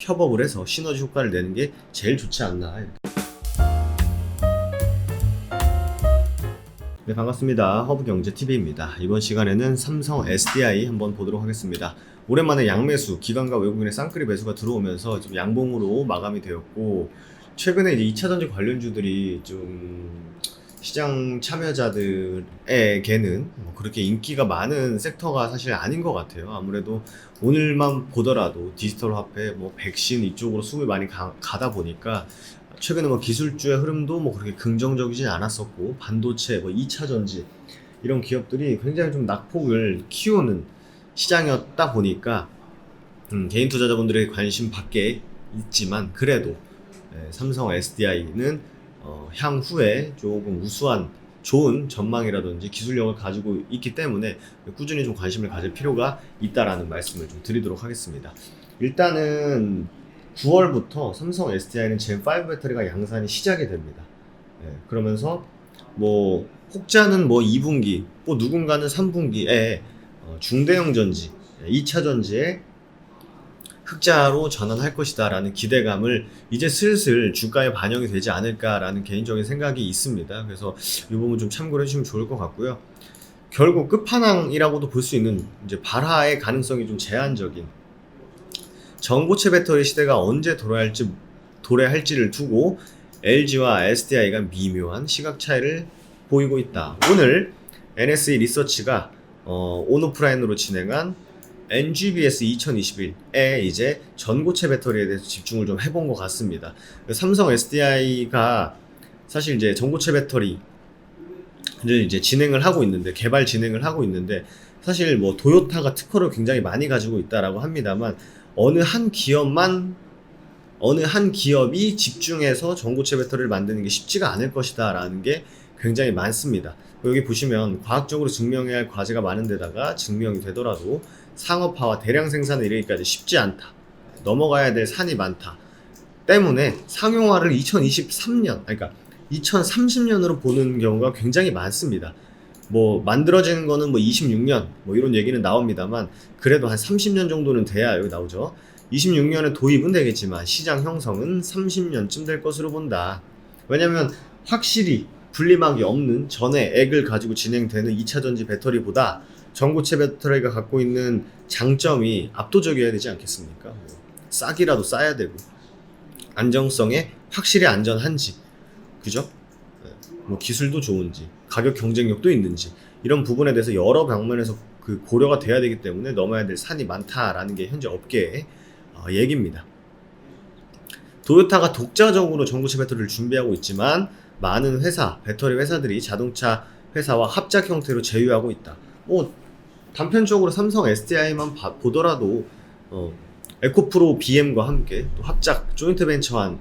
협업을 해서 시너지 효과를 내는 게 제일 좋지 않나. 네, 반갑습니다. 허브경제TV입니다. 이번 시간에는 삼성 SDI 한번 보도록 하겠습니다. 오랜만에 양매수, 기관과 외국인의 쌍끌이 매수가 들어오면서 좀 양봉으로 마감이 되었고, 최근에 이제 2차전지 관련주들이 좀 시장 참여자들에게는 그렇게 인기가 많은 섹터가 사실 아닌 것 같아요. 아무래도 오늘만 보더라도 디지털 화폐, 백신 이쪽으로 수급이 많이 가다 보니까 최근에 기술주의 흐름도 그렇게 긍정적이진 않았었고, 반도체, 2차전지 이런 기업들이 굉장히 좀 낙폭을 키우는 시장이었다 보니까 개인 투자자분들의 관심 밖에 있지만, 그래도 삼성 SDI는 향후에 조금 우수한 좋은 전망이라든지 기술력을 가지고 있기 때문에 꾸준히 좀 관심을 가질 필요가 있다라는 말씀을 좀 드리도록 하겠습니다. 일단은 9월부터 삼성 SDI는 젠5 배터리가 양산이 시작이 됩니다. 그러면서 혹자는 2분기, 누군가는 3분기에 중대형 전지, 2차 전지에 흑자로 전환할 것이다 라는 기대감을 이제 슬슬 주가에 반영이 되지 않을까 라는 개인적인 생각이 있습니다. 그래서 이 부분 좀 참고를 해주시면 좋을 것 같고요. 결국 끝판왕이라고도 볼 수 있는 이제 발화의 가능성이 좀 제한적인 전고체 배터리 시대가 언제 도래할지를 두고 LG와 SDI가 미묘한 시각 차이를 보이고 있다. 오늘 NSE 리서치가 온오프라인으로 진행한 NGBS 2021에 이제 전고체 배터리에 대해서 집중을 좀 해본 것 같습니다. 삼성 SDI가 사실 이제 전고체 배터리를 이제 개발 진행을 하고 있는데, 사실 도요타가 특허를 굉장히 많이 가지고 있다라고 합니다만, 어느 한 기업이 집중해서 전고체 배터리를 만드는 게 쉽지가 않을 것이다 라는 게 굉장히 많습니다. 여기 보시면 과학적으로 증명해야 할 과제가 많은 데다가 증명이 되더라도 상업화와 대량 생산에 이르기까지 쉽지 않다, 넘어가야 될 산이 많다 때문에 상용화를 2030년으로 보는 경우가 굉장히 많습니다. 만들어지는 거는 26년 이런 얘기는 나옵니다만, 그래도 한 30년 정도는 돼야 여기 나오죠. 26년에 도입은 되겠지만 시장 형성은 30년쯤 될 것으로 본다. 왜냐면 확실히 분리막이 없는 전에 액을 가지고 진행되는 2차전지 배터리보다 전고체 배터리가 갖고 있는 장점이 압도적이어야 되지 않겠습니까? 싹이라도 싸야 되고, 안정성에 확실히 안전한지, 그죠? 기술도 좋은지, 가격 경쟁력도 있는지, 이런 부분에 대해서 여러 방면에서 고려가 돼야 되기 때문에 넘어야 될 산이 많다라는 게 현재 업계의 얘기입니다. 도요타가 독자적으로 전고체 배터리를 준비하고 있지만, 많은 배터리 회사들이 자동차 회사와 합작 형태로 제휴하고 있다. 단편적으로 삼성 SDI만 보더라도 에코프로 BM과 함께 또 합작 조인트 벤처한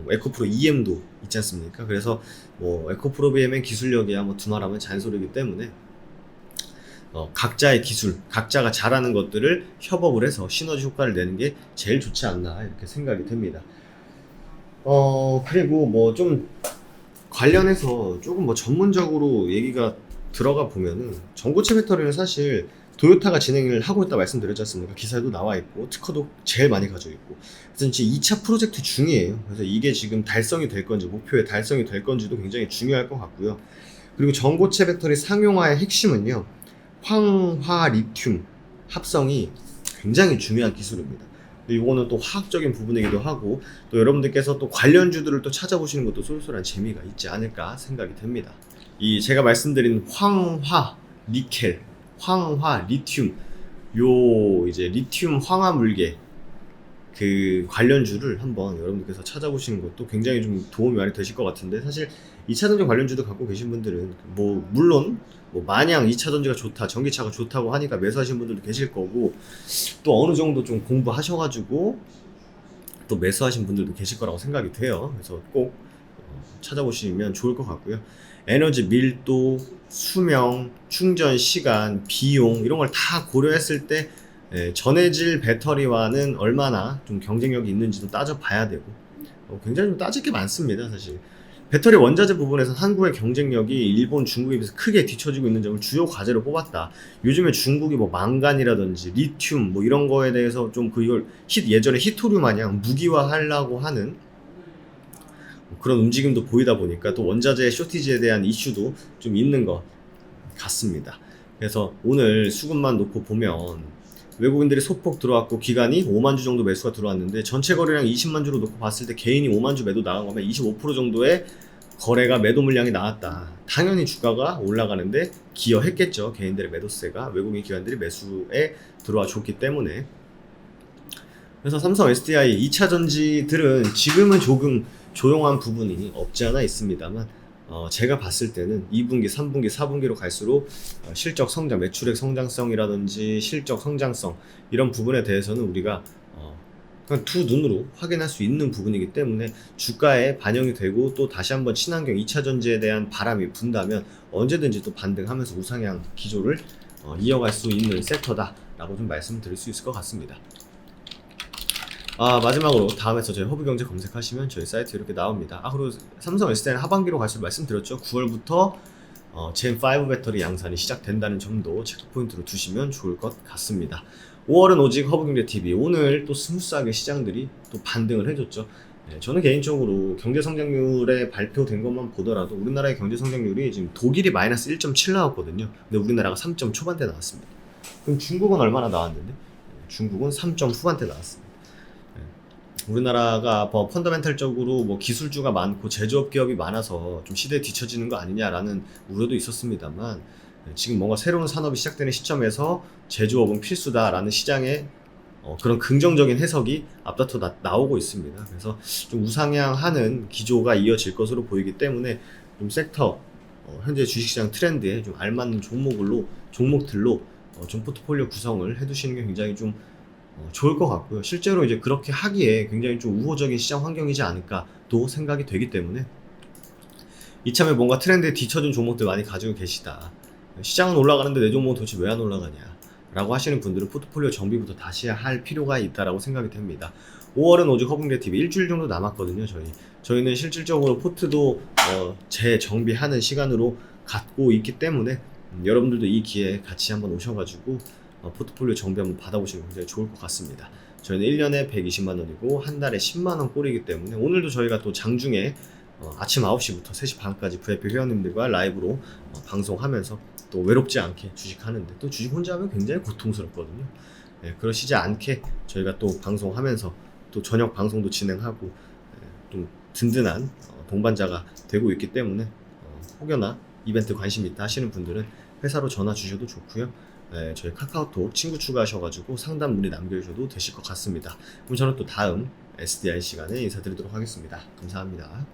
에코프로 EM도 있지 않습니까? 그래서 에코프로 BM의 기술력이야 두말하면 잔소리이기 때문에 각자의 기술, 각자가 잘하는 것들을 협업을 해서 시너지 효과를 내는 게 제일 좋지 않나 이렇게 생각이 됩니다. 그리고 좀 관련해서 조금 전문적으로 얘기가 들어가 보면은, 전고체 배터리는 사실 도요타가 진행을 하고 있다 말씀드렸지 않습니까? 기사에도 나와 있고 특허도 제일 많이 가지고 있고, 그래서 지금 2차 프로젝트 중이에요. 그래서 이게 지금 달성이 될 건지, 목표에 달성이 될 건지도 굉장히 중요할 것 같고요. 그리고 전고체 배터리 상용화의 핵심은요, 황화 리튬 합성이 굉장히 중요한 기술입니다. 이거는 또 화학적인 부분이기도 하고, 또 여러분들께서 또 관련주들을 또 찾아보시는 것도 쏠쏠한 재미가 있지 않을까 생각이 됩니다. 제가 말씀드린 황화 니켈, 황화 리튬, 이제 리튬 황화 물계 관련주를 한번 여러분들께서 찾아보시는 것도 굉장히 좀 도움이 많이 되실 것 같은데, 사실 2차전지 관련주도 갖고 계신 분들은 물론 마냥 2차전지가 좋다, 전기차가 좋다고 하니까 매수하시는 분들도 계실 거고, 또 어느 정도 좀 공부하셔가지고 또 매수하신 분들도 계실 거라고 생각이 돼요. 그래서 꼭 찾아보시면 좋을 것 같고요. 에너지 밀도, 수명, 충전 시간, 비용 이런 걸 다 고려했을 때 전해질 배터리와는 얼마나 좀 경쟁력이 있는지도 따져봐야 되고, 굉장히 좀 따질 게 많습니다. 사실 배터리 원자재 부분에서 한국의 경쟁력이 일본, 중국에 비해서 크게 뒤처지고 있는 점을 주요 과제로 뽑았다. 요즘에 중국이 뭐 망간이라든지 리튬 뭐 이런 거에 대해서 좀 그걸 예전에 히토류 마냥 무기화하려고 하는 그런 움직임도 보이다 보니까 또 원자재 쇼티지에 대한 이슈도 좀 있는 것 같습니다. 그래서 오늘 수급만 놓고 보면 외국인들이 소폭 들어왔고 기간이 5만 주 정도 매수가 들어왔는데 전체 거래량 20만 주로 놓고 봤을 때 개인이 5만 주 매도 나간 거면 25% 정도의 거래가 매도 물량이 나왔다. 당연히 주가가 올라가는데 기여했겠죠. 개인들의 매도세가 외국인 기관들이 매수에 들어와 줬기 때문에. 그래서 삼성 SDI 2차 전지들은 지금은 조금 조용한 부분이 없지 않아 있습니다만 제가 봤을 때는 2분기, 3분기, 4분기로 갈수록 실적 성장, 매출액 성장성이라든지 실적 성장성 이런 부분에 대해서는 우리가 그냥 두 눈으로 확인할 수 있는 부분이기 때문에 주가에 반영이 되고 또 다시 한번 친환경 2차 전지에 대한 바람이 분다면 언제든지 또 반등하면서 우상향 기조를 이어갈 수 있는 섹터다라고 좀 말씀드릴 수 있을 것 같습니다. 마지막으로 다음에서 저희 허브경제 검색하시면 저희 사이트 이렇게 나옵니다. 그리고 삼성 SDI는 하반기로 갈수록 말씀드렸죠. 9월부터 젠5 배터리 양산이 시작된다는 점도 체크포인트로 두시면 좋을 것 같습니다. 5월은 오직 허브경제TV. 오늘 또 스무스하게 시장들이 또 반등을 해줬죠. 저는 개인적으로 경제성장률에 발표된 것만 보더라도 우리나라의 경제성장률이 지금 독일이 마이너스 1.7 나왔거든요. 근데 우리나라가 3점 초반대 나왔습니다. 그럼 중국은 얼마나 나왔는데? 중국은 3점 후반대 나왔습니다. 우리나라가 뭐 펀더멘탈적으로 뭐 기술주가 많고 제조업 기업이 많아서 좀 시대에 뒤처지는 거 아니냐라는 우려도 있었습니다만 지금 뭔가 새로운 산업이 시작되는 시점에서 제조업은 필수다라는 시장의 그런 긍정적인 해석이 앞다퉈 나오고 있습니다. 그래서 좀 우상향하는 기조가 이어질 것으로 보이기 때문에 좀 섹터 현재 주식시장 트렌드에 좀 알맞는 종목들로 좀 포트폴리오 구성을 해두시는 게 굉장히 좀 좋을 것 같고요. 실제로 이제 그렇게 하기에 굉장히 좀 우호적인 시장 환경이지 않을까도 생각이 되기 때문에 이참에 뭔가 트렌드에 뒤처진 종목들 많이 가지고 계시다. 시장은 올라가는데 내 종목은 도대체 왜 안 올라가냐 라고 하시는 분들은 포트폴리오 정비부터 다시 할 필요가 있다라고 생각이 됩니다. 5월은 오직 허브경제TV 일주일 정도 남았거든요. 저희는 실질적으로 포트도 재정비하는 시간으로 갖고 있기 때문에 여러분들도 이 기회에 같이 한번 오셔가지고 포트폴리오 정비 한번 받아보시면 굉장히 좋을 것 같습니다. 저희는 1년에 120만원이고 한 달에 10만원 꼴이기 때문에 오늘도 저희가 또 장중에 아침 9시부터 3시 반까지 VIP 회원님들과 라이브로 방송하면서 또 외롭지 않게 주식하는데 또 주식 혼자 하면 굉장히 고통스럽거든요. 그러시지 않게 저희가 또 방송하면서 또 저녁 방송도 진행하고 좀 든든한 동반자가 되고 있기 때문에 혹여나 이벤트 관심 있다 하시는 분들은 회사로 전화 주셔도 좋고요. 저희 카카오톡 친구 추가하셔가지고 상담 문의 남겨주셔도 되실 것 같습니다. 그럼 저는 또 다음 SDI 시간에 인사드리도록 하겠습니다. 감사합니다.